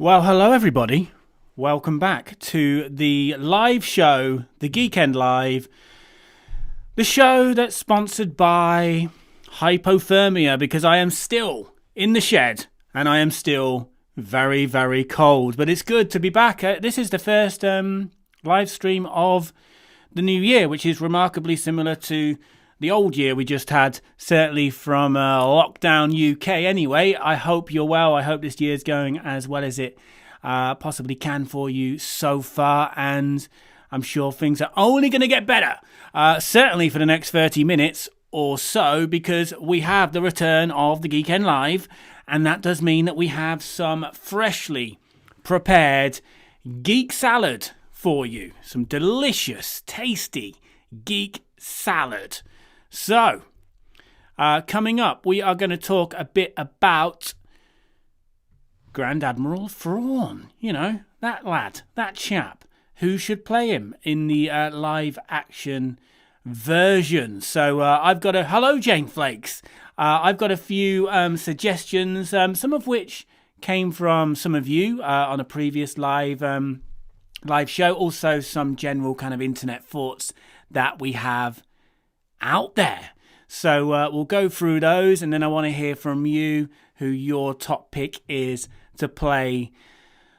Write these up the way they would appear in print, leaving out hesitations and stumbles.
Well, hello everybody. Welcome back to the live show, the Geeknd Live, the show that's sponsored by hypothermia because I am still in the shed and I am still very, very cold. But it's good to be back. This is the first live stream of the new year, which is remarkably similar to the old year we just had, certainly from lockdown UK anyway. I hope you're well. I hope this year's going as well as it possibly can for you so far, and I'm sure things are only going to get better, certainly for the next 30 minutes or so, because we have the return of the Geeknd Live, and that does mean that we have some freshly prepared geek salad for you. Some delicious, tasty geek salad. So, coming up, we are going to talk a bit about Grand Admiral Thrawn. You know, that lad, that chap. Who should play him in the live action version? So, I've got a... Hello, Jane Flakes. I've got a few suggestions, some of which came from some of you on a previous live show. Also, some general kind of internet thoughts that we have out there. So we'll go through those, and then I want to hear from you who your top pick is to play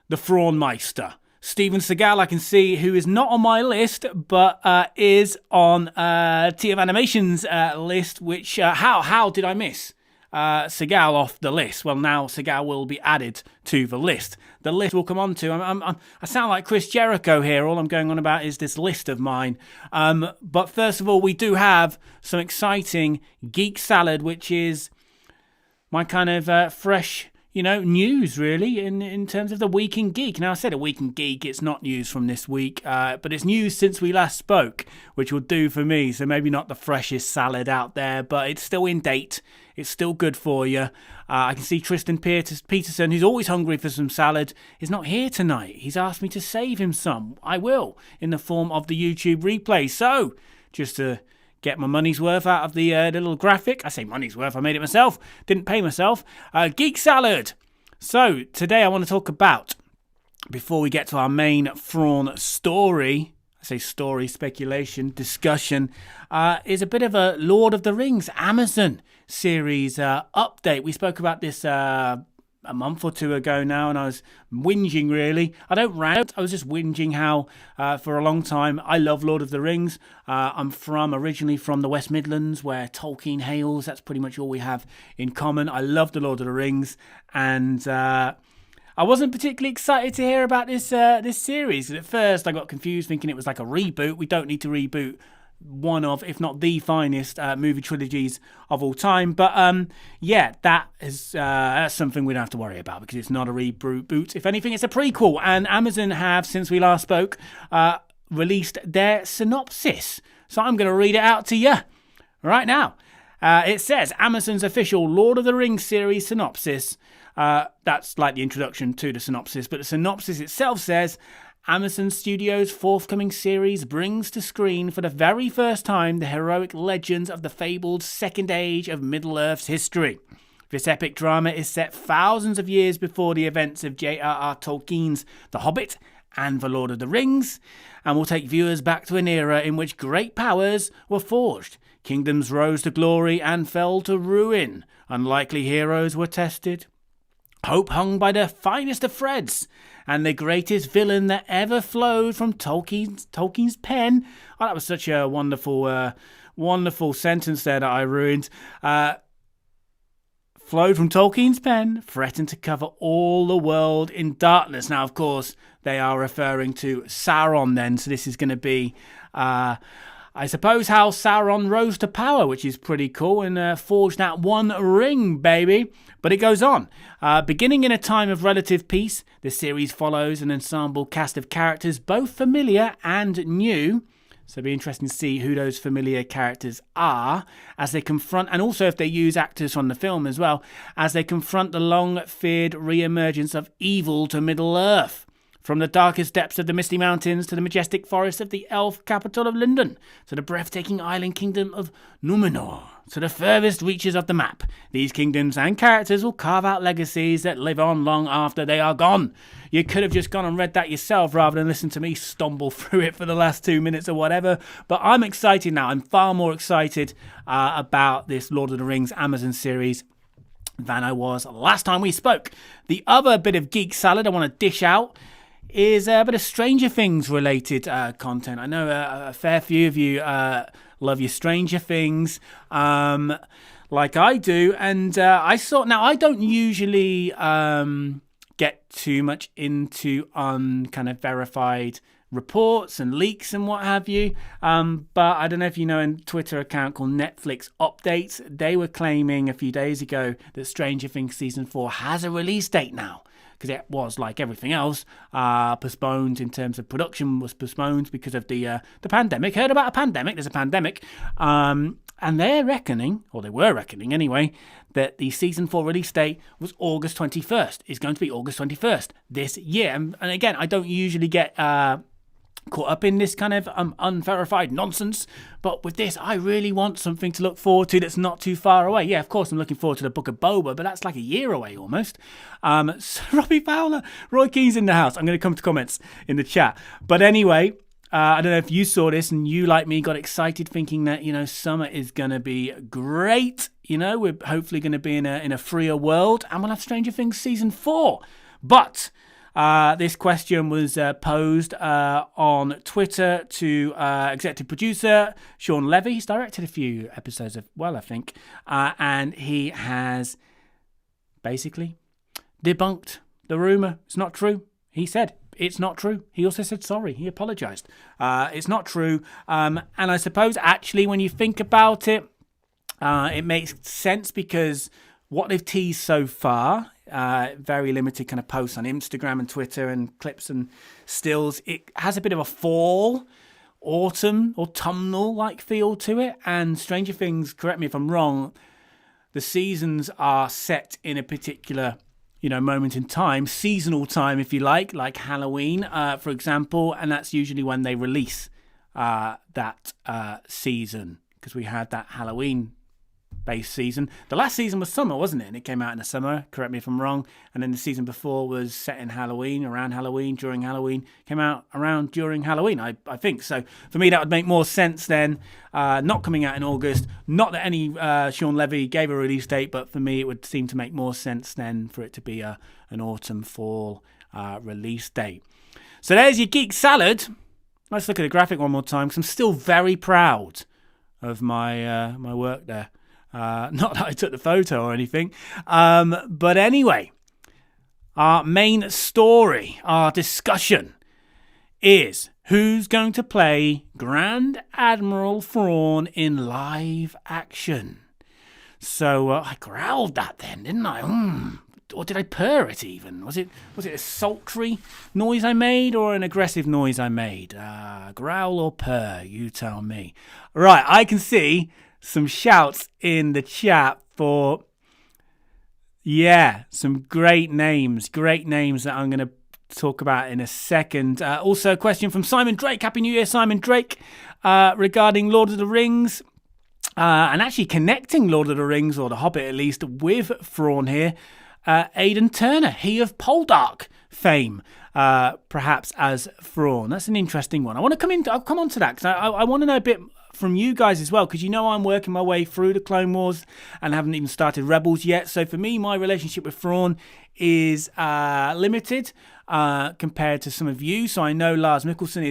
the Thrawn Meister. Steven Seagal, I can see, who is not on my list, but is on TF Animation's list, which, how did I miss Seagal off the list? Well, now Seagal will be added to the list. The list we'll come on to. I sound like Chris Jericho here. All I'm going on about is this list of mine. But first of all, we do have some exciting geek salad, which is my kind of fresh, news, really, in terms of the Week in Geek. Now, I said a Week in Geek. It's not news from this week, but it's news since we last spoke, which will do for me. So maybe not the freshest salad out there, but it's still in date. It's still good for you. I can see Tristan Peterson, who's always hungry for some salad, is not here tonight. He's asked me to save him some. I will, in the form of the YouTube replay. So, just to get my money's worth out of the little graphic. I say money's worth, I made it myself. Didn't pay myself. Geek salad. So, today I want to talk about, before we get to our main Thrawn story, I say story, speculation, discussion, is a bit of a Lord of the Rings Amazon series update. We spoke about this a month or two ago now, and I was whinging, really. I don't rant, I was just whinging how for a long time I love Lord of the Rings. I'm originally from the West Midlands, where Tolkien hails. That's pretty much all we have in common. I love the Lord of the Rings, and I wasn't particularly excited to hear about this series. At first I got confused, thinking it was like a reboot. We don't need to reboot one of, if not the finest movie trilogies of all time. But that is that's something we don't have to worry about, because it's not a reboot. If anything, it's a prequel. And Amazon have, since we last spoke, released their synopsis. So I'm going to read it out to you right now. It says, Amazon's official Lord of the Rings series synopsis. That's like the introduction to the synopsis, but the synopsis itself says, Amazon Studios' forthcoming series brings to screen for the very first time the heroic legends of the fabled Second Age of Middle-earth's history. This epic drama is set thousands of years before the events of J.R.R. Tolkien's The Hobbit and The Lord of the Rings, and will take viewers back to an era in which great powers were forged, kingdoms rose to glory and fell to ruin, unlikely heroes were tested, hope hung by the finest of threads, and the greatest villain that ever flowed from Tolkien's pen. Oh, that was such a wonderful sentence there that I ruined. Flowed from Tolkien's pen, threatened to cover all the world in darkness. Now, of course, they are referring to Sauron then, so this is going to be... I suppose how Sauron rose to power, which is pretty cool, and forged that one ring, baby. But it goes on. Beginning in a time of relative peace, the series follows an ensemble cast of characters, both familiar and new. So it'll be interesting to see who those familiar characters are as they confront, and also if they use actors from the film as well, as they confront the long-feared re-emergence of evil to Middle-earth. From the darkest depths of the misty mountains to the majestic forests of the elf capital of London, to the breathtaking island kingdom of Numenor, to the furthest reaches of the map, these kingdoms and characters will carve out legacies that live on long after they are gone. You could have just gone and read that yourself rather than listen to me stumble through it for the last 2 minutes or whatever. But I'm excited now. I'm far more excited about this Lord of the Rings Amazon series than I was last time we spoke. The other bit of geek salad I want to dish out is a bit of Stranger Things related content. I know a fair few of you love your Stranger Things like I do, and I don't usually get too much into kind of verified reports and leaks and what have you, but I don't know if you know a Twitter account called Netflix Updates. They were claiming a few days ago that Stranger Things season 4 has a release date now, because it was, like everything else, postponed in terms of production, was postponed because of the pandemic. Heard about a pandemic? There's a pandemic. And they're reckoning, or they were reckoning anyway, that the season 4 release date was August 21st. It's going to be August 21st this year. And again, I don't usually get caught up in this kind of unverified nonsense, but with this I really want something to look forward to that's not too far away. Yeah, of course I'm looking forward to the Book of Boba, but that's like a year away almost. So Robbie Fowler, Roy Keane's in the house. I'm going to come to comments in the chat, but anyway, I don't know if you saw this and you, like me, got excited thinking that, summer is going to be great. We're hopefully going to be in a freer world and we'll have Stranger Things season 4. But this question was posed on Twitter to executive producer Sean Levy. He's directed a few episodes of, I think, and he has basically debunked the rumour. It's not true. He said it's not true. He also said sorry. He apologised. It's not true. And I suppose actually when you think about it, it makes sense because what they've teased so far, very limited kind of posts on Instagram and Twitter and clips and stills, it has a bit of a fall, autumnal-like feel to it. And Stranger Things, correct me if I'm wrong, the seasons are set in a particular moment in time, seasonal time, if you like Halloween, for example, and that's usually when they release that season, because we had that Halloween-based season. The last season was summer, wasn't it? And it came out in the summer, correct me if I'm wrong, and then the season before was set in Halloween, around Halloween, during Halloween, came out around during Halloween, I think. So for me, that would make more sense then, not coming out in August. Not that any Sean Levy gave a release date, but for me, it would seem to make more sense then for it to be an autumn-fall release date. So there's your Geek Salad. Let's look at the graphic one more time, because I'm still very proud of my my work there. Not that I took the photo or anything. But anyway, our main story, our discussion is who's going to play Grand Admiral Thrawn in live action. So I growled that then, didn't I? Or did I purr it even? Was it a sultry noise I made or an aggressive noise I made? Growl or purr, you tell me. Right, I can see some shouts in the chat for, some great names that I'm going to talk about in a second. Also a question from Simon Drake. Happy New Year, Simon Drake, regarding Lord of the Rings, and actually connecting Lord of the Rings, or The Hobbit at least, with Thrawn here. Aidan Turner, he of Poldark fame, perhaps as Thrawn. That's an interesting one. I'll come on to that, because I want to know a bit from you guys as well, because I'm working my way through the Clone Wars and haven't even started Rebels yet. So for me, my relationship with Thrawn is limited compared to some of you. So I know Lars Mikkelsen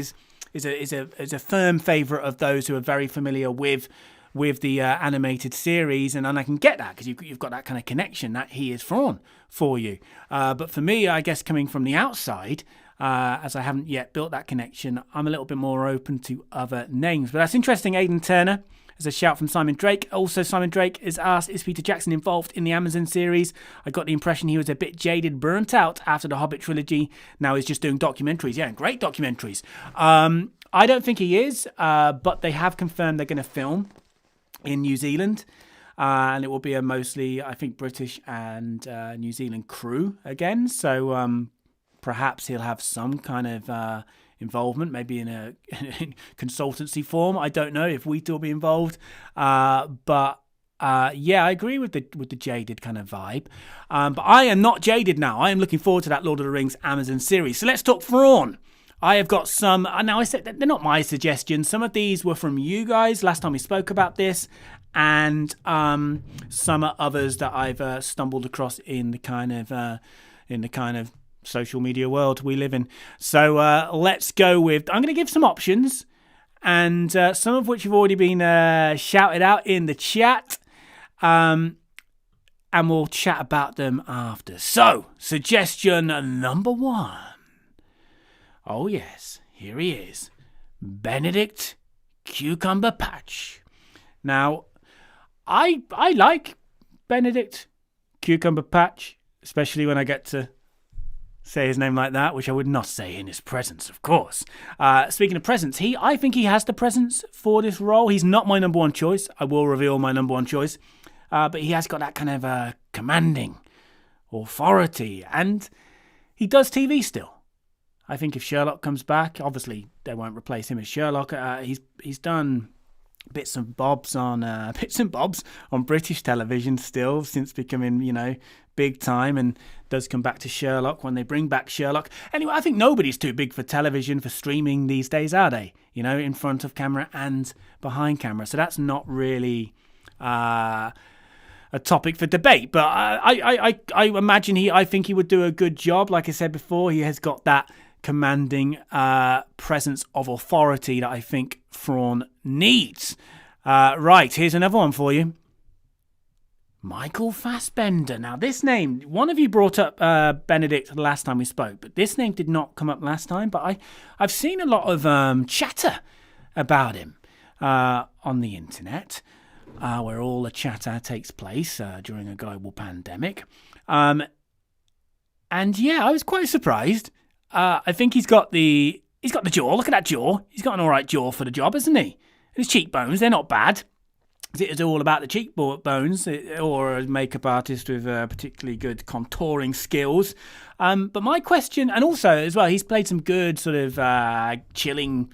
is a firm favourite of those who are very familiar with the animated series, and I can get that because you've got that kind of connection that he is Thrawn for you. But for me, I guess coming from the outside, as I haven't yet built that connection, I'm a little bit more open to other names. But that's interesting, Aidan Turner. There's a shout from Simon Drake. Also, Simon Drake is asked, is Peter Jackson involved in the Amazon series? I got the impression he was a bit jaded, burnt out after the Hobbit trilogy. Now he's just doing documentaries. Yeah, great documentaries. I don't think he is, but they have confirmed they're going to film in New Zealand. And it will be a mostly, I think, British and New Zealand crew again. So perhaps he'll have some kind of involvement, maybe in a consultancy form. I don't know if Wheat will be involved, but I agree with the jaded kind of vibe. But I am not jaded now. I am looking forward to that Lord of the Rings Amazon series. So let's talk Thrawn. I have got some. Now I said they're not my suggestions. Some of these were from you guys last time we spoke about this, and some are others that I've stumbled across in the kind of social media world we live in. So let's go with. I'm going to give some options, and some of which have already been shouted out in the chat. And we'll chat about them after. So, suggestion number 1. Oh yes, here he is. Benedict Cucumber Patch. Now, I like Benedict Cucumber Patch, especially when I get to say his name like that, which I would not say in his presence, of course. Speaking of presence, I think he has the presence for this role. He's not my number 1 choice. I will reveal my number 1 choice. But he has got that kind of commanding authority, and he does TV still. I think if Sherlock comes back, obviously they won't replace him as Sherlock. He's done bits and bobs on British television still since becoming big time, and does come back to Sherlock when they bring back Sherlock. Anyway, I think nobody's too big for television, for streaming these days, are they? In front of camera and behind camera. So that's not really a topic for debate, but I imagine I think he would do a good job. Like I said before, he has got that commanding presence of authority that I think Thrawn needs. Right, here's another one for you. Michael Fassbender. Now, this name, one of you brought up Benedict last time we spoke, but this name did not come up last time. But I've seen a lot of chatter about him on the internet. Where all the chatter takes place during a global pandemic. And yeah, I was quite surprised. I think he's got the jaw. Look at that jaw. He's got an all right jaw for the job, hasn't he? His cheekbones, they're not bad. Is it all about the cheekbones, or a makeup artist with particularly good contouring skills? But my question, and also as well, he's played some good sort of chilling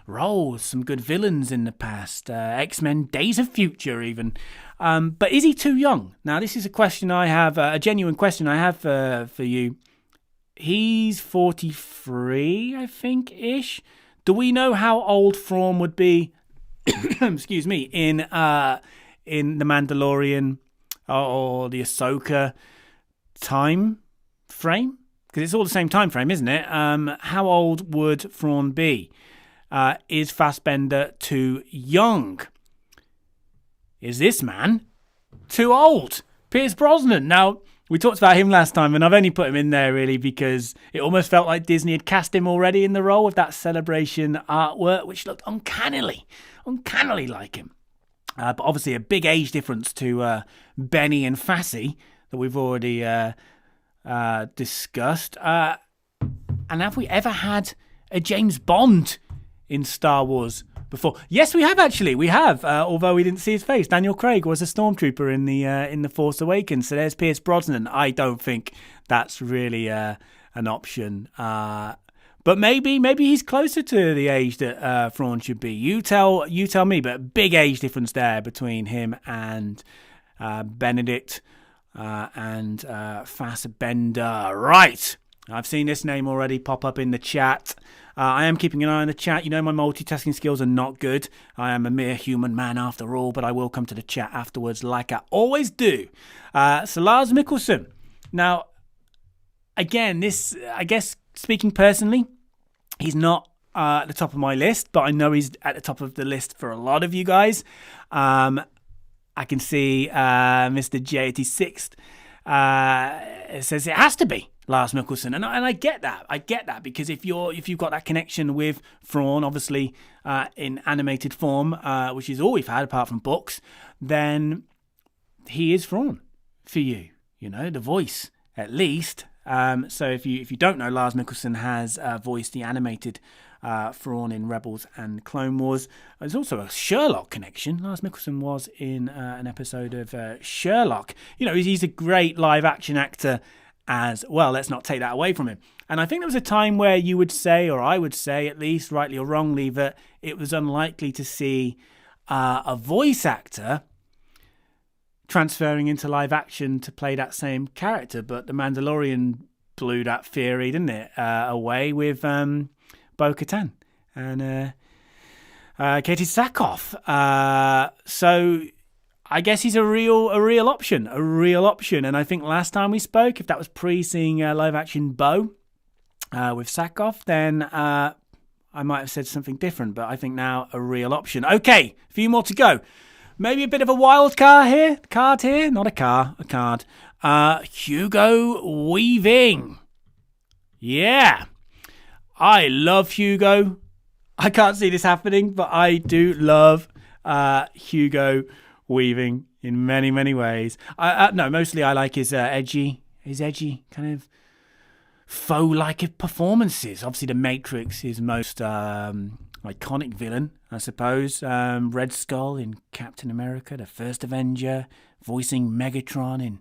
roles, some good villains in the past, X-Men, Days of Future even. But is he too young? Now, this is a question I have, a genuine question I have for you. He's 43, I think, ish. Do we know how old Thrawn would be, excuse me, in The Mandalorian or the Ahsoka time frame? Because it's all the same time frame, isn't it? How old would Thrawn be? Is Fassbender too young? Is this man too old? Pierce Brosnan. Now, we talked about him last time, and I've only put him in there really because it almost felt like Disney had cast him already in the role with that Celebration artwork, which looked uncannily like him. But obviously a big age difference to Benny and Fassi that we've already discussed. And have we ever had a James Bond in Star Wars before? Yes, we have actually. We have, although we didn't see his face. Daniel Craig was a stormtrooper in the Force Awakens. So there's Pierce Brosnan. I don't think that's really an option. But maybe he's closer to the age that Thrawn should be. You tell me. But big age difference there between him and Benedict and Fassbender. Right. I've seen this name already pop up in the chat. I am keeping an eye on the chat. You know my multitasking skills are not good. I am a mere human man after all, but I will come to the chat afterwards like I always do. So Lars Mikkelsen. Now, again, this, I guess, speaking personally, he's not at the top of my list, but I know he's at the top of the list for a lot of you guys. I can see Mr. J86 it says it has to be Lars Mikkelsen, and I get that. I get that because if you've got that connection with Thrawn, obviously in animated form, which is all we've had apart from books, then he is Thrawn for you. You know, the voice at least. So if you don't know, Lars Mikkelsen has voiced the animated Thrawn in Rebels and Clone Wars. There's also a Sherlock connection. Lars Mikkelsen was in an episode of Sherlock. You know, he's a great live action actor as well. Let's not take that away from him. And I think there was a time where you would say, or I would say, at least rightly or wrongly, that it was unlikely to see a voice actor transferring into live action to play that same character. But The Mandalorian blew that theory, didn't it, away with Bo-Katan and Katie Sackhoff. So I guess he's a real option. And I think last time we spoke, if that was pre-seeing live action Bo with Sackhoff, then I might have said something different. But I think now a real option. Okay, a few more to go. Maybe a bit of a wild card here. Not a car, a card. Hugo Weaving. Yeah. I love Hugo. I can't see this happening, but I do love Hugo Weaving in many, many ways. No, mostly I like his edgy kind of faux-like performances. Obviously, The Matrix, his most iconic villain, I suppose. Red Skull in Captain America, the First Avenger, voicing Megatron in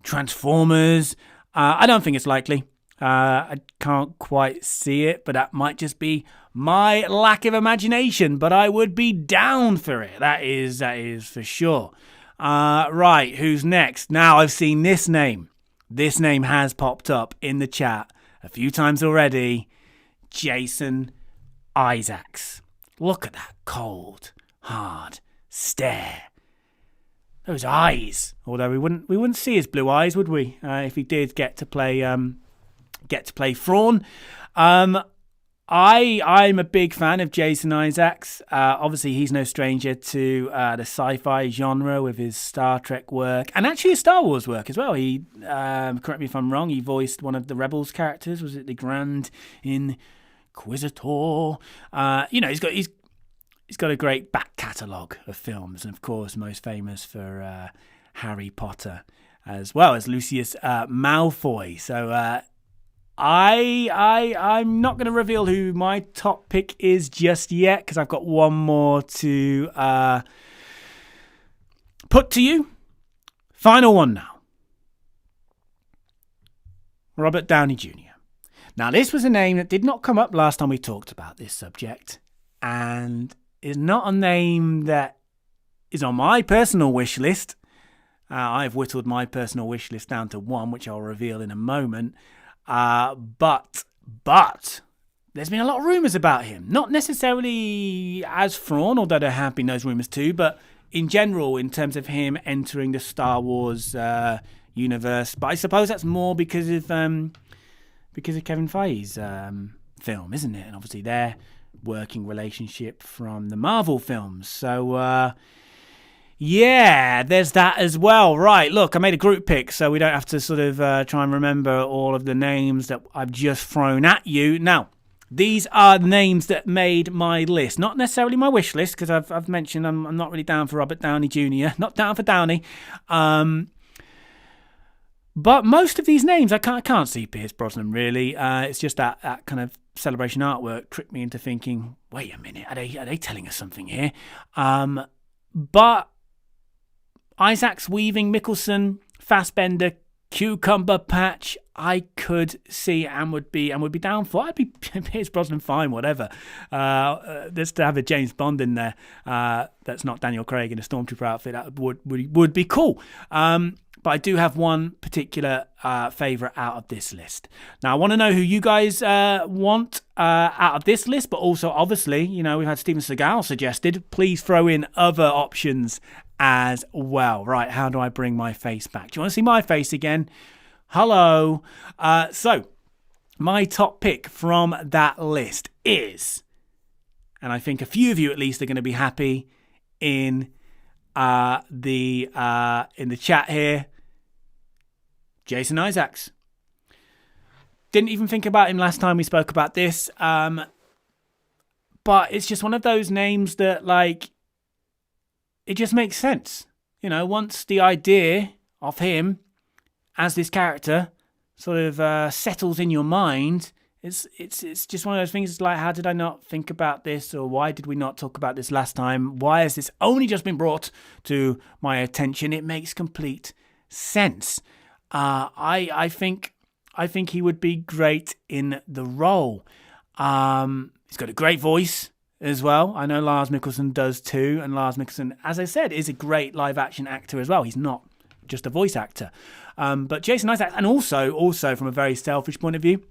Transformers. I don't think it's likely. I can't quite see it, but that might just be my lack of imagination. But I would be down for it. That is for sure. Right, who's next? Now I've seen this name. This name has popped up in the chat a few times already. Jason Isaacs. Look at that cold, hard stare. Those eyes. Although we wouldn't see his blue eyes, would we? If he did get to play Thrawn. I'm a big fan of Jason Isaacs. Obviously, he's no stranger to the sci-fi genre with his Star Trek work and actually his Star Wars work as well. He, correct me if I'm wrong, he voiced one of the Rebels characters. Was it the Grand Inquisitor? He's got a great back catalogue of films, and of course, most famous for Harry Potter, as well as Lucius Malfoy. So I'm not going to reveal who my top pick is just yet, because I've got one more to put to you. Final one now. Robert Downey Jr. Now, this was a name that did not come up last time we talked about this subject, and is not a name that is on my personal wish list. I've whittled my personal wish list down to one, which I'll reveal in a moment. But there's been a lot of rumours about him. Not necessarily as Thrawn, although there have been those rumours too, but in general, in terms of him entering the Star Wars universe. But I suppose that's more because of Kevin Feige's film, isn't it? And obviously their working relationship from the Marvel films. So, yeah, there's that as well. Right, look, I made a group pick, so we don't have to sort of try and remember all of the names that I've just thrown at you. Now, these are the names that made my list. Not necessarily my wish list, because I've mentioned I'm not really down for Robert Downey Jr., not down for Downey. But most of these names, I can't see Pierce Brosnan, really. It's just that kind of celebration artwork tricked me into thinking, wait a minute, are they telling us something here? But Isaacs, Weaving, Mickelson, Fassbender, Cucumber Patch, I could see and would be down for. I'd be Pierce Brosnan, fine, whatever. Just to have a James Bond in there that's not Daniel Craig in a Stormtrooper outfit, that would be cool. But I do have one particular favourite out of this list. Now, I want to know who you guys want out of this list, but also, obviously, we've had Steven Seagal suggested. Please throw in other options as well. Right, how do I bring my face back? Do you want to see my face again? Hello. So, my top pick from that list is, and I think a few of you at least are going to be happy in the chat here, Jason Isaacs. Didn't even think about him last time we spoke about this, but it's just one of those names that, like, it just makes sense. Once the idea of him as this character sort of settles in your mind, it's just one of those things. It's like, how did I not think about this, or why did we not talk about this last time? Why has this only just been brought to my attention? It makes complete sense. I think he would be great in the role. He's got a great voice as well. I know Lars Mikkelsen does too, and Lars Mikkelsen, as I said, is a great live action actor as well. He's not just a voice actor. But Jason Isaacs, and also from a very selfish point of view,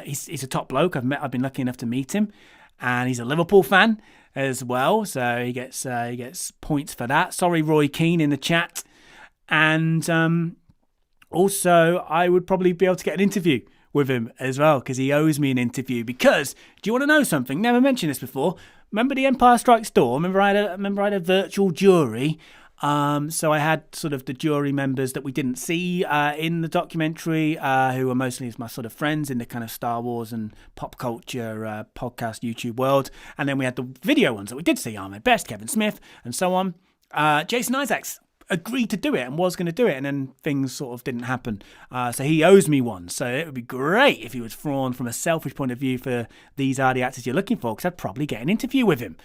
he's a top bloke. I've been lucky enough to meet him, and he's a Liverpool fan as well, so he gets points for that. Sorry, Roy Keane in the chat, and also I would probably be able to get an interview with him as well, because he owes me an interview. Because, do you want to know something? Never mentioned this before. Remember the Empire Strikes Dawn? Remember I had a virtual jury. So I had sort of the jury members that we didn't see in the documentary, who were mostly my sort of friends in the kind of Star Wars and pop culture podcast YouTube world. And then we had the video ones that we did see, Ahmed Best, Kevin Smith, and so on. Jason Isaacs agreed to do it and was going to do it, and then things sort of didn't happen. So he owes me one. So it would be great if he was Thrawn from a selfish point of view. For these are the actors you're looking for, because I'd probably get an interview with him.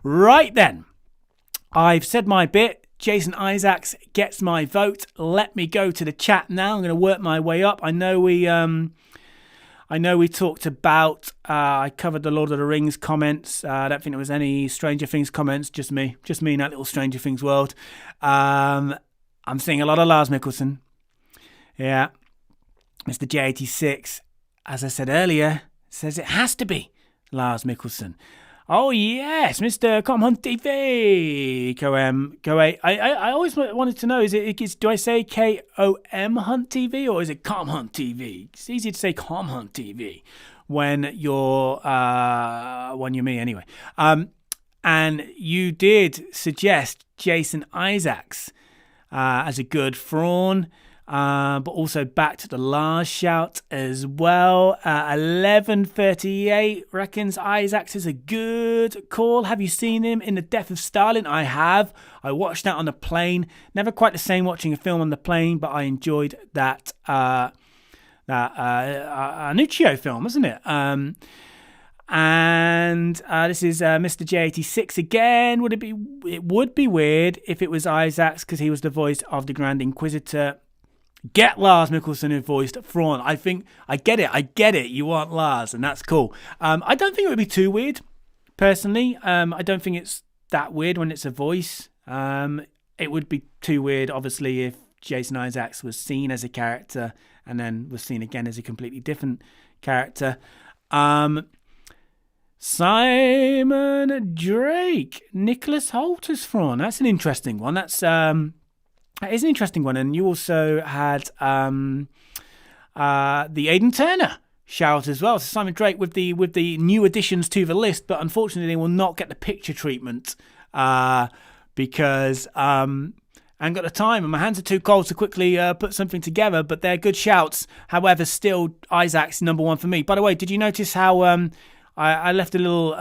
Right then, I've said my bit. Jason Isaacs gets my vote. Let me go to the chat now. I'm going to work my way up. I know we talked about. I covered the Lord of the Rings comments. I don't think there was any Stranger Things comments. Just me in that little Stranger Things world. I'm seeing a lot of Lars Mikkelsen. Yeah, Mr. J86, as I said earlier, says it has to be Lars Mikkelsen. Oh yes, Mr. Com Hunt TV. I always wanted to know, do I say KOM Hunt TV or is it Com Hunt TV? It's easy to say Com Hunt TV when you're me anyway. And you did suggest Jason Isaacs as a good Thrawn. But also back to the Lars shout as well. 1138 reckons Isaacs is a good call. Have you seen him in The Death of Stalin? I have. I watched that on the plane. Never quite the same watching a film on the plane, but I enjoyed that Nuccio film, isn't it? And this is Mr. J86 again. It would be weird if it was Isaacs, because he was the voice of the Grand Inquisitor. Get Lars Mikkelsen, who voiced Thrawn. I think I get it. You want Lars, and that's cool. I don't think it would be too weird, personally. I don't think it's that weird when it's a voice. It would be too weird, obviously, if Jason Isaacs was seen as a character and then was seen again as a completely different character. Simon Drake, Nicholas Hoult as Thrawn. That's an interesting one. That is an interesting one. And you also had the Aidan Turner shout as well. So Simon Drake with the new additions to the list, but unfortunately they will not get the picture treatment because I haven't got the time and my hands are too cold to quickly put something together. But they're good shouts. However, still Isaac's number one for me. By the way, did you notice how I left a little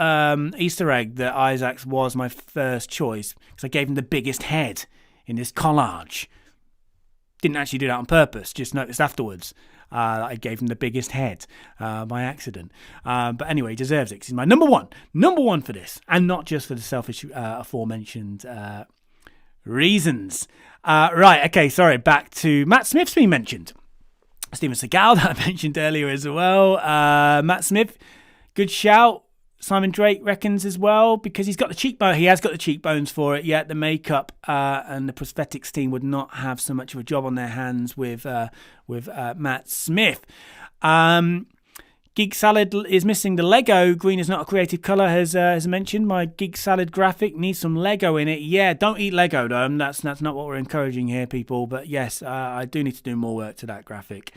Easter egg that Isaacs was my first choice because I gave him the biggest head in this collage. Didn't actually do that on purpose, just noticed afterwards that I gave him the biggest head by accident. But anyway, he deserves it, 'cause he's my number one for this, and not just for the selfish aforementioned reasons. Right, okay, sorry, back to Matt Smith's been mentioned. Steven Seagal that I mentioned earlier as well. Matt Smith, good shout. Simon Drake reckons as well, because he's got the cheekbone. He has got the cheekbones for it. Yet the makeup and the prosthetics team would not have so much of a job on their hands with Matt Smith. Geek Salad is missing the Lego. Green is not a creative colour, has mentioned. My Geek Salad graphic needs some Lego in it. Yeah, don't eat Lego though. That's not what we're encouraging here, people. But yes, I do need to do more work to that graphic.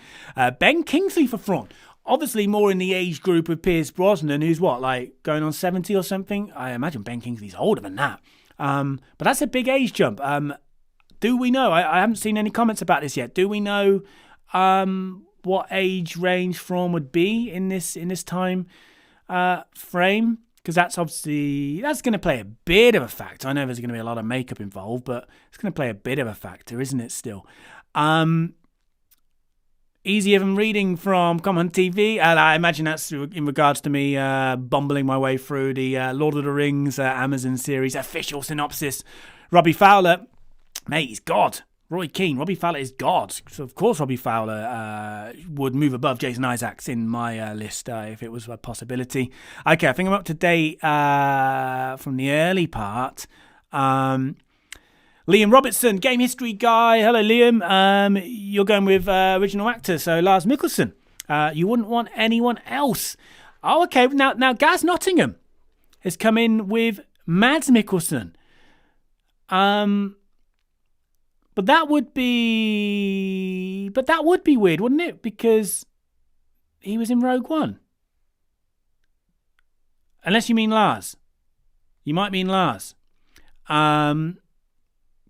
Ben Kingsley for Thrawn. Obviously more in the age group of Pierce Brosnan, who's going on 70 or something. I imagine Ben Kingsley's older than that. But that's a big age jump. Do we know? I haven't seen any comments about this yet. Do we know what age range Thrawn would be in this time frame? Because that's going to play a bit of a factor. I know there's going to be a lot of makeup involved, but it's going to play a bit of a factor, isn't it still? Easier than reading from Common TV, and I imagine that's in regards to me bumbling my way through the Lord of the Rings Amazon series official synopsis. Robbie Fowler, mate, he's God. Roy Keane, Robbie Fowler is God. So of course Robbie Fowler would move above Jason Isaacs in my list if it was a possibility. Okay, I think I'm up to date from the early part. Liam Robertson, game history guy. Hello, Liam. You're going with original actor, so Lars Mikkelsen. You wouldn't want anyone else. Oh, okay. Now Gaz Nottingham has come in with Mads Mikkelsen. But that would be weird, wouldn't it? Because he was in Rogue One. Unless you mean Lars. You might mean Lars.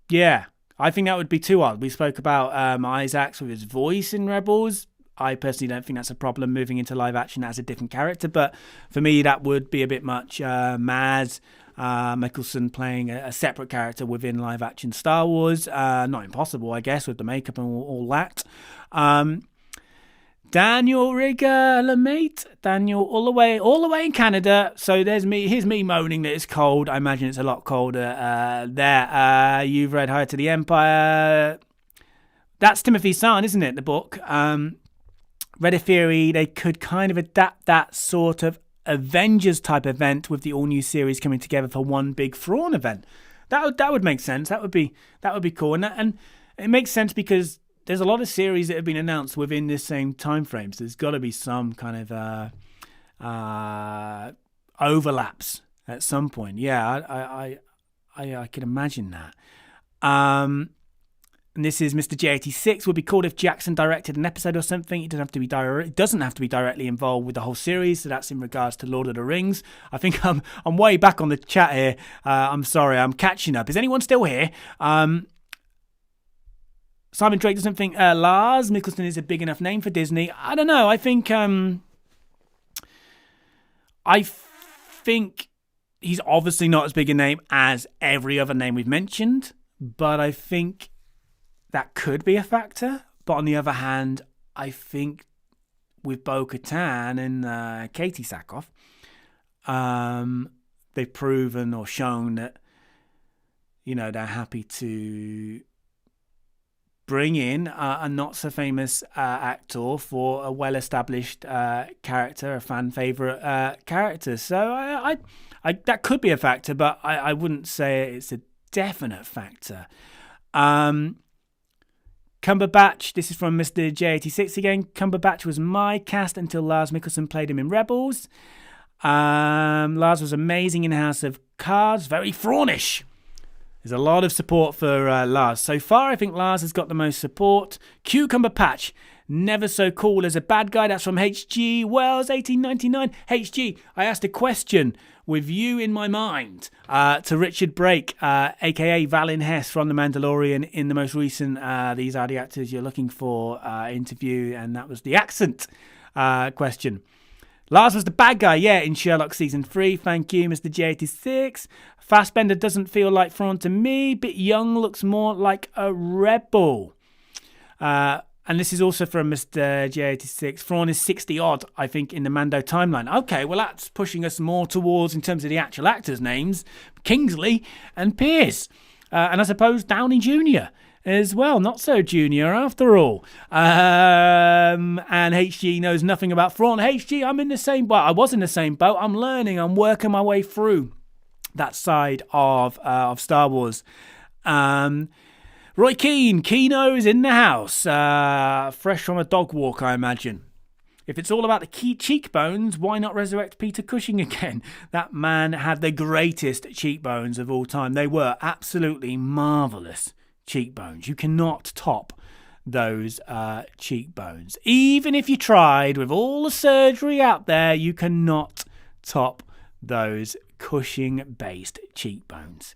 Yeah, I think that would be too odd. We spoke about Isaacs with his voice in Rebels. I personally don't think that's a problem moving into live action as a different character. But for me, that would be a bit much. Mads Mikkelsen playing a separate character within live action Star Wars. Not impossible, I guess, with the makeup and all that. Daniel Rigger, mate. Daniel, all the way in Canada. So here's me moaning that it's cold. I imagine it's a lot colder there. You've read Higher to the Empire. That's Timothy Zahn, isn't it? The book. Read a theory they could kind of adapt that sort of Avengers type event with the all new series coming together for one big Thrawn event. That would make sense. That would be cool, and it makes sense because there's a lot of series that have been announced within this same time frame. So there's got to be some kind of overlaps at some point. Yeah, I can imagine that. And this is Mr. J86. Would be cool if Jackson directed an episode or something. It doesn't have to be directly involved with the whole series. So that's in regards to Lord of the Rings. I think I'm way back on the chat here. I'm sorry, I'm catching up. Is anyone still here? Simon Drake doesn't think Lars Mikkelsen is a big enough name for Disney. I don't know. I think he's obviously not as big a name as every other name we've mentioned, but I think that could be a factor. But on the other hand, I think with Bo-Katan and Katie Sackhoff, they've proven or shown that, they're happy to bring in a not-so-famous actor for a well-established character, a fan-favourite character. So I that could be a factor, but I wouldn't say it's a definite factor. Cumberbatch, this is from Mr. J86 again. Cumberbatch was my cast until Lars Mikkelsen played him in Rebels. Lars was amazing in House of Cards, very Thrawnish. There's a lot of support for Lars. So far, I think Lars has got the most support. Cucumber Patch, never so cool as a bad guy. That's from HG Wells, 1899. HG, I asked a question with you in my mind to Richard Brake, a.k.a. Valin Hess from The Mandalorian in the most recent These Are the Actors You're Looking For interview, and that was the accent question. Lars was the bad guy, in Sherlock Season 3. Thank you, Mr. J86. Fassbender doesn't feel like Thrawn to me. Bit young, looks more like a rebel. And this is also from Mr. J86. Thrawn is 60-odd, I think, in the Mando timeline. Okay, well, that's pushing us more towards, in terms of the actual actors' names, Kingsley and Pierce. And I suppose Downey Jr. as well. Not so junior, after all. And HG knows nothing about Thrawn. HG, I'm in the same boat. I was in the same boat. I'm learning. I'm working my way through that side of Star Wars. Roy Keane, Keno's in the house. Fresh from a dog walk, I imagine. If it's all about the cheekbones, why not resurrect Peter Cushing again? That man had the greatest cheekbones of all time. They were absolutely marvellous cheekbones. You cannot top those cheekbones. Even if you tried with all the surgery out there, you cannot top those Cushing-based cheekbones.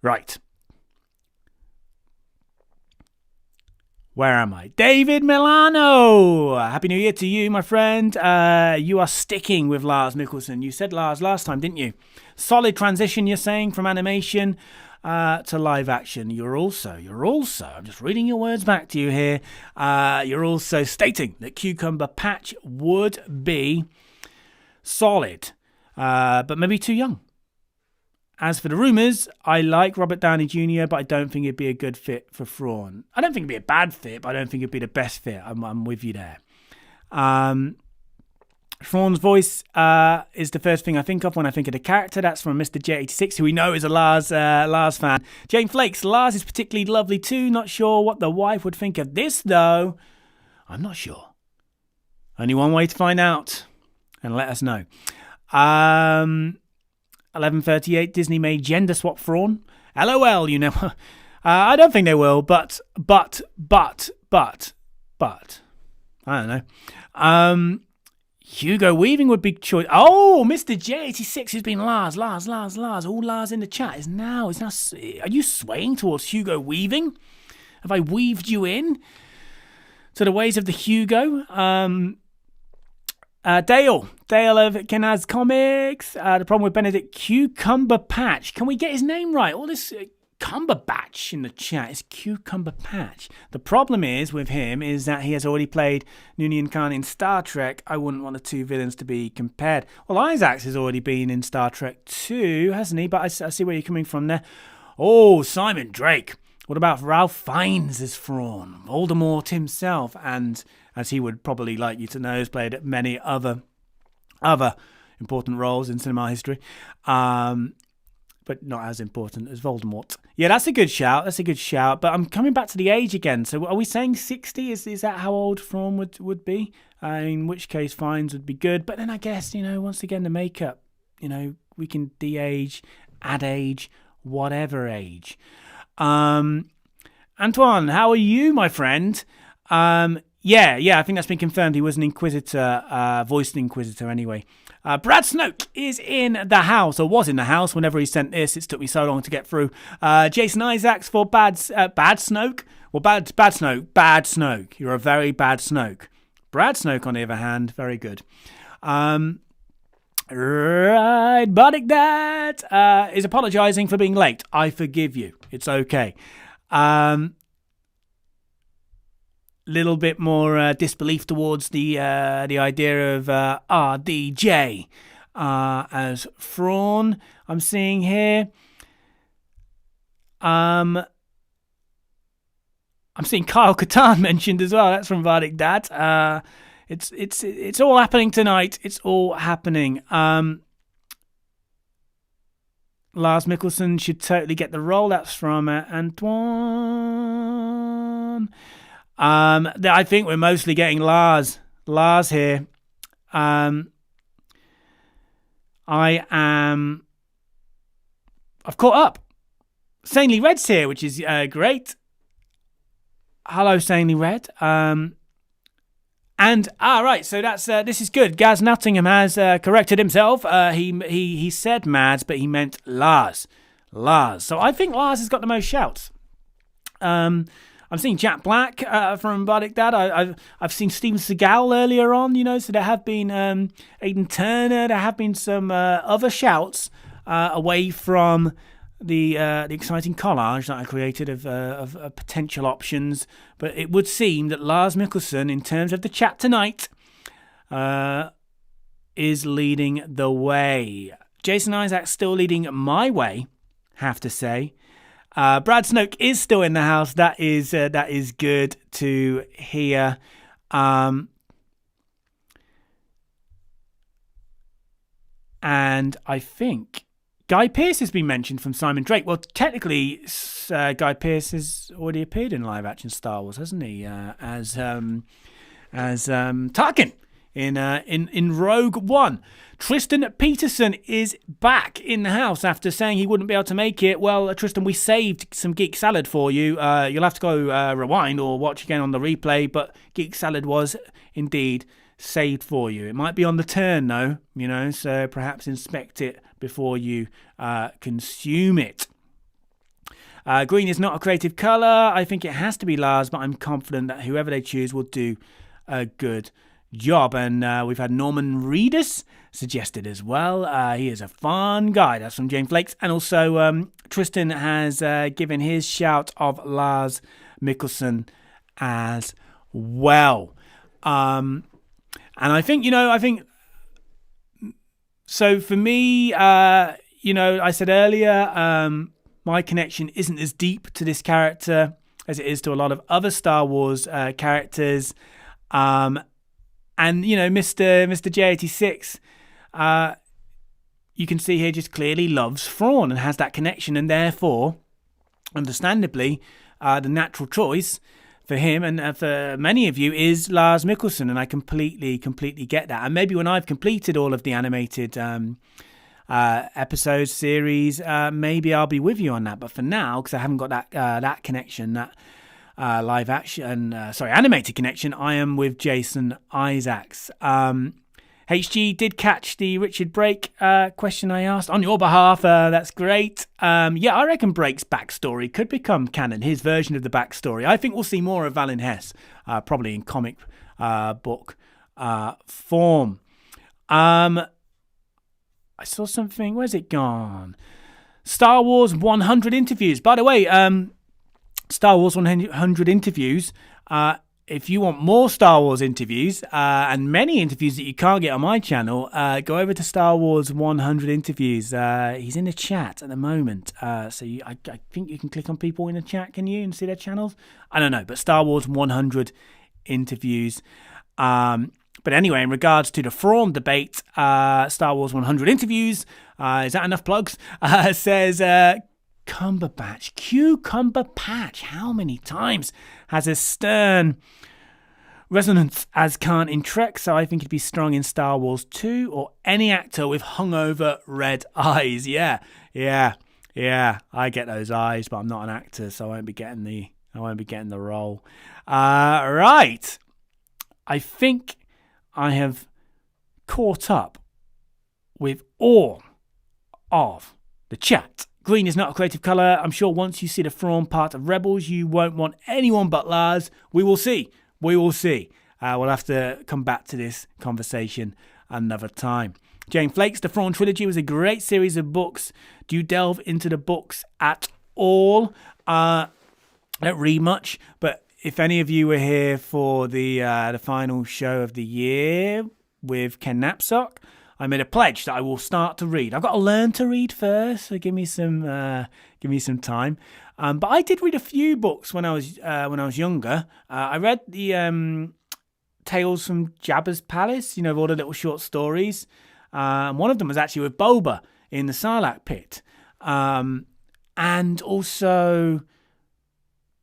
Right. Where am I? David Milano! Happy New Year to you, my friend. You are sticking with Lars Mikkelsen. You said Lars last time, didn't you? Solid transition, you're saying, from animation to live action. You're also, I'm just reading your words back to you here. You're also stating that Cucumber Patch would be solid, but maybe too young. As for the rumours, I like Robert Downey Jr., but I don't think it'd be a good fit for Thrawn. I don't think it'd be a bad fit, but I don't think it'd be the best fit. I'm with you there. Thrawn's voice is the first thing I think of when I think of the character. That's from Mr. J86, who we know is a Lars fan. Jane Flakes, Lars is particularly lovely too. Not sure what the wife would think of this, though. I'm not sure. Only one way to find out. And let us know. 11:38, Disney may gender swap Thrawn. LOL, you know. I don't think they will, but I don't know. Hugo Weaving would be choice. Oh, Mr. J86 who's been Lars. All Lars in the chat is now. Are you swaying towards Hugo Weaving? Have I weaved you in to the ways of the Hugo? Dale of Kenaz Comics. The problem with Benedict Cucumber Patch. Can we get his name right? All this Cumberbatch in the chat is Cucumber Patch. The problem is with him is that he has already played Noonien Khan in Star Trek. I wouldn't want the two villains to be compared. Well, Isaacs has already been in Star Trek too, hasn't he? But I see where you're coming from there. Oh, Simon Drake. What about Ralph Fiennes as Thrawn? Voldemort himself, and as he would probably like you to know, has played many other important roles in cinema history. But not as important as Voldemort. Yeah, that's a good shout. But I'm coming back to the age again. So are we saying 60? Is that how old Thrawn would be? In which case, Fiennes would be good. But then I guess, once again, the makeup, we can de-age, add age, whatever age. Antoine, how are you, my friend? Yeah, I think that's been confirmed. He was an Inquisitor, voiced an Inquisitor anyway. Brad Snoke is in the house, or was in the house whenever he sent this. It took me so long to get through. Jason Isaacs for bad Snoke. Well, bad Snoke. You're a very bad Snoke. Brad Snoke, on the other hand, very good. Right, Bardic Dad is apologising for being late. I forgive you. It's okay. Little bit more disbelief towards the idea of RDJ as Thrawn. I'm seeing here. I'm seeing Kyle Katarn mentioned as well. That's from Vardic Dad. It's all happening tonight. It's all happening. Lars Mikkelsen should totally get the role. That's from Antoine. I think we're mostly getting Lars here. I've caught up. Sanely Red's here, which is great. Hello, Sanely Red. Right. So that's this is good. Gaz Nottingham has corrected himself. He said Mads, but he meant Lars. So I think Lars has got the most shouts. I'm seeing Jack Black from Bardic Dad. I've seen Steven Seagal earlier on, so there have been Aidan Turner. There have been some other shouts away from the exciting collage that I created of potential options. But it would seem that Lars Mikkelsen, in terms of the chat tonight, is leading the way. Jason Isaacs still leading my way, have to say. Brad Snoke is still in the house. That is good to hear. And I think Guy Pearce has been mentioned from Simon Drake. Well, technically, Guy Pearce has already appeared in live-action Star Wars, hasn't he? As Tarkin in Rogue One. Tristan Peterson is back in the house after saying he wouldn't be able to make it. Well, Tristan, we saved some Geek Salad for you. You'll have to go rewind or watch again on the replay, but Geek Salad was indeed saved for you. It might be on the turn, though, so perhaps inspect it before you consume it. Green is not a creative colour. I think it has to be Lars, but I'm confident that whoever they choose will do a good job. And we've had Norman Reedus suggested as well. He is a fun guy. That's from Jane Flakes. And also Tristan has given his shout of Lars Mikkelsen as well. And I think, so for me, I said earlier, my connection isn't as deep to this character as it is to a lot of other Star Wars characters. And, Mr. J86, you can see here just clearly loves Thrawn and has that connection. And therefore, understandably, the natural choice for him and for many of you is Lars Mikkelsen. And I completely get that. And maybe when I've completed all of the animated episode series, maybe I'll be with you on that. But for now, because I haven't got that connection, that live action, animated connection, I am with Jason Isaacs. HG did catch the Richard Brake question I asked on your behalf. That's great. I reckon Brake's backstory could become canon, his version of the backstory. I think we'll see more of Valin Hess, probably in comic book form. I saw something. Where's it gone? Star Wars 100 interviews. By the way, Star Wars 100 interviews. If you want more Star Wars interviews and many interviews that you can't get on my channel, go over to Star Wars 100 interviews. He's in the chat at the moment. I think you can click on people in the chat, can you, and see their channels? I don't know, but Star Wars 100 interviews. But anyway, in regards to the Thrawn debate, Star Wars 100 interviews, is that enough plugs? Says Cumberbatch, Cucumber Patch. How many times has a stern resonance as Khan in Trek? So I think he'd be strong in Star Wars 2 or any actor with hungover red eyes. Yeah. I get those eyes, but I'm not an actor, so I won't be getting the role. Right. I think I have caught up with all of the chat. Green is not a creative colour. I'm sure once you see the Thrawn part of Rebels, you won't want anyone but Lars. We will see. We'll have to come back to this conversation another time. Jane Flakes, the Thrawn trilogy was a great series of books. Do you delve into the books at all? I don't read much, but if any of you were here for the final show of the year with Ken Knapsack, I made a pledge that I will start to read. I've got to learn to read first, so give me some time. But I did read a few books when I was younger. I read the Tales from Jabba's Palace, with all the little short stories. One of them was actually with Boba in the Sarlacc pit, and also,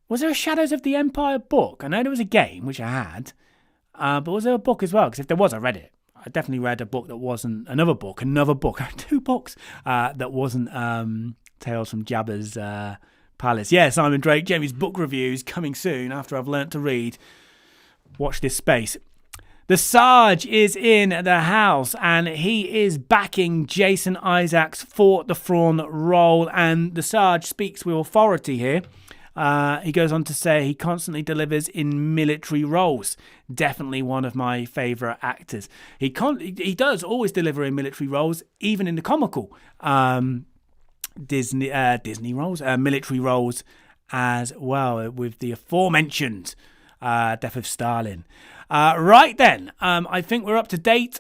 was there a Shadows of the Empire book? I know there was a game which I had, but was there a book as well? Because if there was, I read it. I definitely read a book that wasn't another book, 2 books that wasn't Tales from Jabba's Palace. Yeah, Simon Drake, Jamie's book reviews coming soon after I've learnt to read. Watch this space. The Sarge is in the house and he is backing Jason Isaacs for the Thrawn role, and the Sarge speaks with authority here. He goes on to say he constantly delivers in military roles. Definitely one of my favourite actors. He does always deliver in military roles, even in the comical Disney roles, military roles as well, with the aforementioned Death of Stalin. Right then, I think we're up to date.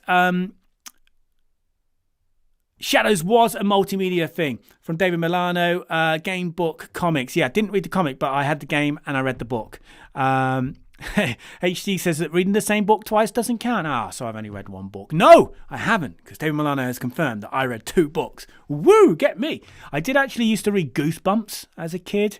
Shadows was a multimedia thing from David Milano, game, book, comics. Yeah, didn't read the comic, but I had the game and I read the book. HD says that reading the same book twice doesn't count. So I've only read one book. No, I haven't, because David Milano has confirmed that I read 2 books. Woo, get me. I did actually used to read Goosebumps as a kid,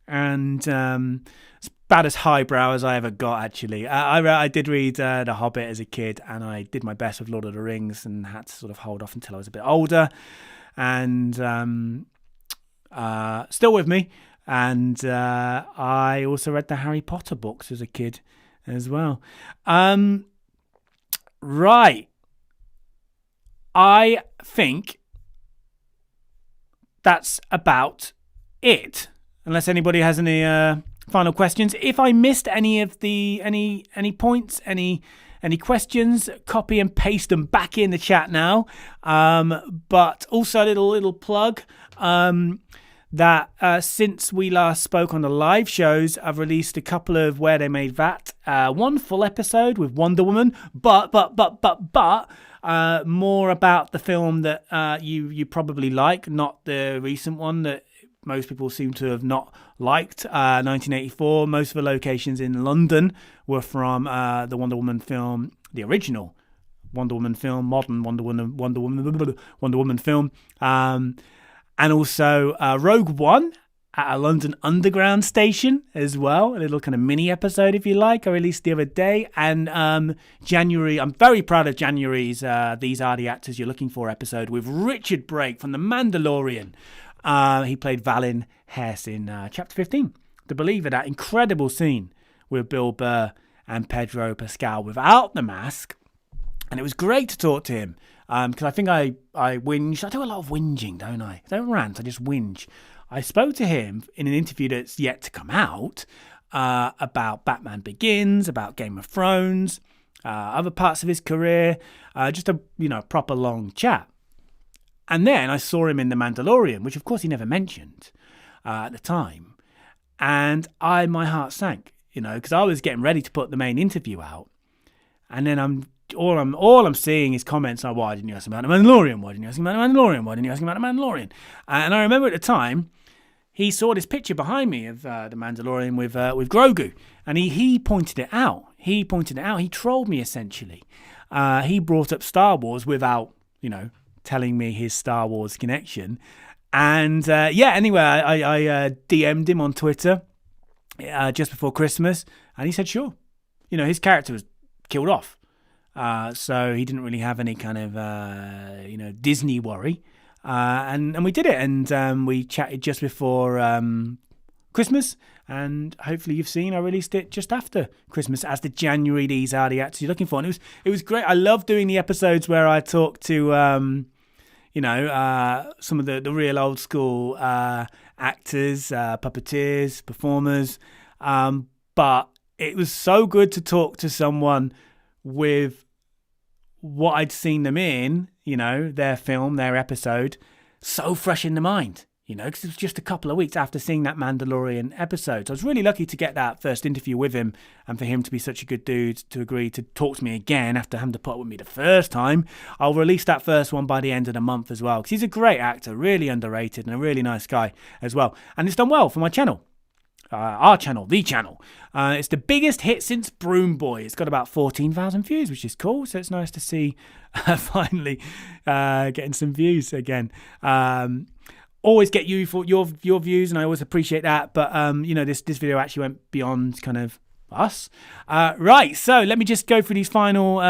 and it's about as highbrow as I ever got, actually. I did read The Hobbit as a kid, and I did my best with Lord of the Rings and had to sort of hold off until I was a bit older. And still with me. And I also read the Harry Potter books as a kid as well. Right. I think that's about it. Unless anybody has any final questions. If I missed any of the any points, any questions, copy and paste them back in the chat now. But also a little plug. That since we last spoke on the live shows, I've released a couple of Where They Made That. One full episode with Wonder Woman, but more about the film that you probably like, not the recent one that most people seem to have not liked. 1984. Most of the locations in London were from the Wonder Woman film, the original Wonder Woman film, modern Wonder Woman film, and also Rogue One at a London Underground station as well. A little kind of mini episode, if you like, I released the other day. And January, I'm very proud of January's These Are the Actors You're Looking For episode with Richard Brake from The Mandalorian. He played Valin Hess in Chapter 15. The Believer, that incredible scene with Bill Burr and Pedro Pascal without the mask. And it was great to talk to him because I think I whinge. I do a lot of whinging, don't I? I don't rant, I just whinge. I spoke to him in an interview that's yet to come out about Batman Begins, about Game of Thrones, other parts of his career, just a proper long chat. And then I saw him in The Mandalorian, which of course he never mentioned at the time. And my heart sank, because I was getting ready to put the main interview out. And then all I'm seeing is comments like, why didn't you ask him about The Mandalorian? Why didn't you ask him about The Mandalorian? Why didn't you ask him about The Mandalorian? And I remember at the time, he saw this picture behind me of The Mandalorian with Grogu. And he pointed it out. He trolled me, essentially. He brought up Star Wars without, telling me his Star Wars connection. And anyway, I DM'd him on Twitter just before Christmas, and he said sure. His character was killed off, so he didn't really have any kind of Disney worry, and we did it, and we chatted just before Christmas, and hopefully you've seen I released it just after Christmas as the January These Are the Actors You're Looking For, and it was great. I love doing the episodes where I talk to some of the real old school actors, puppeteers, performers, but it was so good to talk to someone with what I'd seen them in, their film, their episode, so fresh in the mind, because it was just a couple of weeks after seeing that Mandalorian episode. So I was really lucky to get that first interview with him, and for him to be such a good dude to agree to talk to me again after having to put up with me the first time. I'll release that first one by the end of the month as well, because he's a great actor, really underrated, and a really nice guy as well. And it's done well for my channel. Our channel, the channel. It's the biggest hit since Broom Boy. It's got about 14,000 views, which is cool. So it's nice to see finally getting some views again. Always get you for your views, and I always appreciate that. But this video actually went beyond kind of us. Right, so let me just go through these final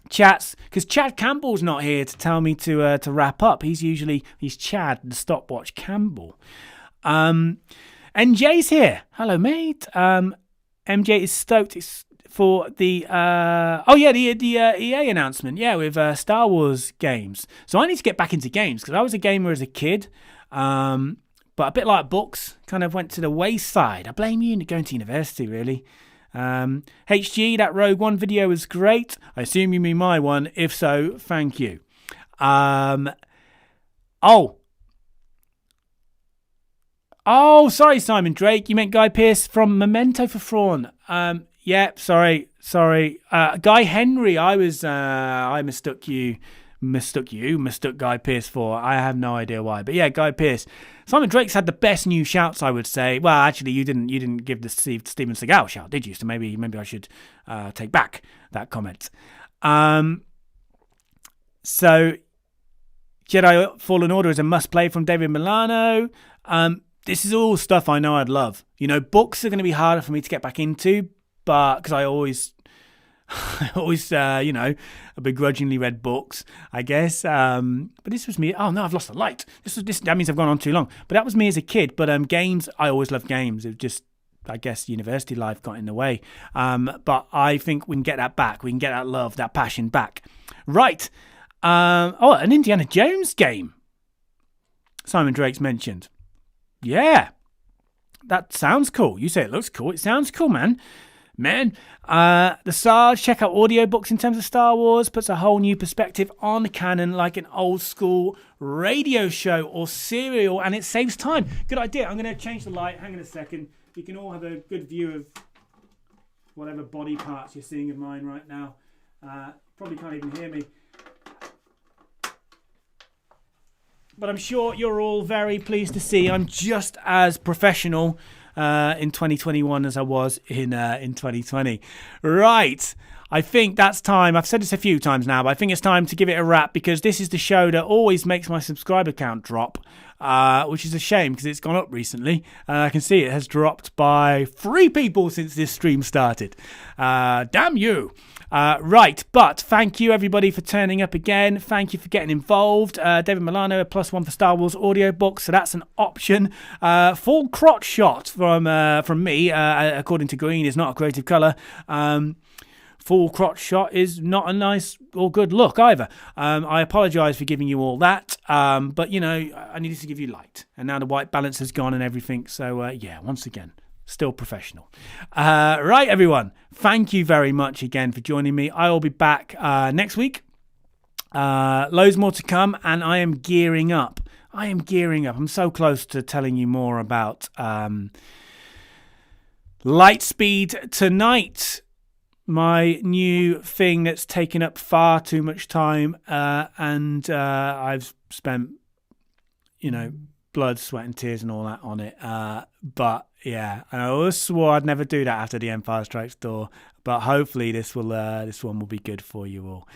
chats, because Chad Campbell's not here to tell me to wrap up. He's Chad, the stopwatch Campbell. NJ's here. Hello, mate. MJ is stoked for the EA announcement. Yeah, with Star Wars games. So I need to get back into games, because I was a gamer as a kid, but a bit like books, kind of went to the wayside. I blame you going to university, really. HG, that Rogue One video was great. I assume you mean my one. If so, thank you. Oh, sorry, Simon Drake. You meant Guy Pearce from Memento for Thrawn. Sorry. Guy Henry, I mistook Guy Pearce for. I have no idea why. But yeah, Guy Pearce. Simon Drake's had the best new shouts, I would say. Well, actually, you didn't give the Steven Seagal shout, did you? So maybe I should take back that comment. So Jedi Fallen Order is a must-play from David Milano. This is all stuff I know I'd love. Books are going to be harder for me to get back into, but because I always begrudgingly read books, I guess. But this was me. Oh no, I've lost the light. That means I've gone on too long. But that was me as a kid. But games, I always loved games. It was just, I guess, university life got in the way. But I think we can get that back. We can get that love, that passion back. Right. An Indiana Jones game. Simon Drake's mentioned. Yeah, that sounds cool. You say it looks cool. It sounds cool, man. The Sarge, check out audiobooks in terms of Star Wars. Puts a whole new perspective on canon, like an old school radio show or serial, and it saves time. Good idea. I'm going to change the light. Hang on a second. You can all have a good view of whatever body parts you're seeing of mine right now. Probably can't even hear me. But I'm sure you're all very pleased to see I'm just as professional in 2021 as I was in 2020. Right. I think that's time. I've said this a few times now, but I think it's time to give it a wrap because this is the show that always makes my subscriber count drop, which is a shame because it's gone up recently. I can see it has dropped by 3 people since this stream started. Damn you. Right, but thank you everybody for turning up again. Thank you for getting involved. David Milano, a +1 for Star Wars audiobook, so that's an option. Full crotch shot from me, according to Green, is not a creative colour. Full crotch shot is not a nice or good look either. I apologise for giving you all that, but you know, I needed to give you light, and now the white balance has gone and everything. So yeah, once again, still professional. Right, everyone. Thank you very much again for joining me. I will be back next week. Loads more to come, and I am gearing up. I'm so close to telling you more about Lightspeed Tonight, my new thing that's taken up far too much time, and I've spent, blood, sweat and tears and all that on it. But yeah, and I always swore I'd never do that after The Empire Strikes Door. But hopefully this one will be good for you all.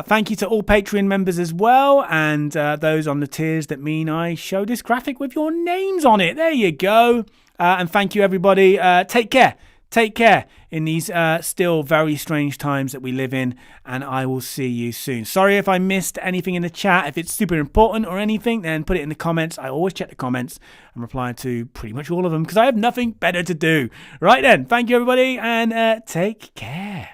Thank you to all Patreon members as well, and those on the tiers that mean I show this graphic with your names on it. There you go. And thank you everybody. Take care. Take care in these still very strange times that we live in, and I will see you soon. Sorry if I missed anything in the chat. If it's super important or anything, then put it in the comments. I always check the comments and reply to pretty much all of them because I have nothing better to do. Right then, thank you everybody, and take care.